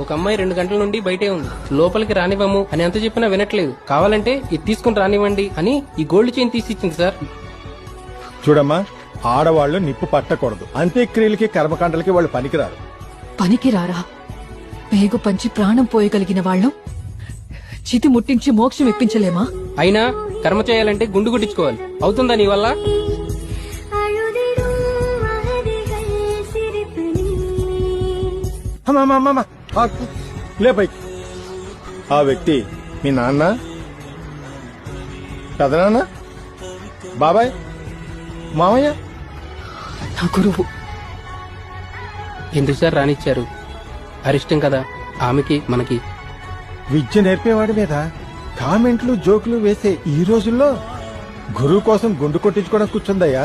ఒక అమ్మాయి 2 గంటల నుండి బయటే ఉంది. లోపలికి రానివ్వము అని ఎంత చెప్పినా వినట్లేదు. కావాలంటే ఇది తీసుకుని రానివ్వండి అని ఈ గోల్డ్ చైన్ తీసిచ్చింది సార్. చూడమ్మా, ఆడవాళ్లు నిప్పు పట్టకూడదు. అంత్యక్రియలకి కర్మకాండలకి వాళ్ళు పనికిరారు. పనికిరారా? పేగు పంచి ప్రాణం పోయగలిగిన వాళ్ళం చితి ముట్టించి మోక్షం ఇప్పించలేమా? అయినా కర్మ చేయాలంటే గుండు గుట్టించుకోవాలి. అవుతుందా నీ వల్ల? లే పైకి. ఆ వ్యక్తి మీ నాన్న, పెదనాన్న, బాబాయ్, మామయ్య? నా గురువు. ఎందుకు సార్ రానిచ్చారు? అరిష్టం కదా ఆమెకి మనకి. విద్య నేర్పేవాడి మీద కామెంట్లు జోకులు వేసే ఈ రోజుల్లో గురువు కోసం గుండు కొట్టించుకోవడం కూర్చుందయ్యా.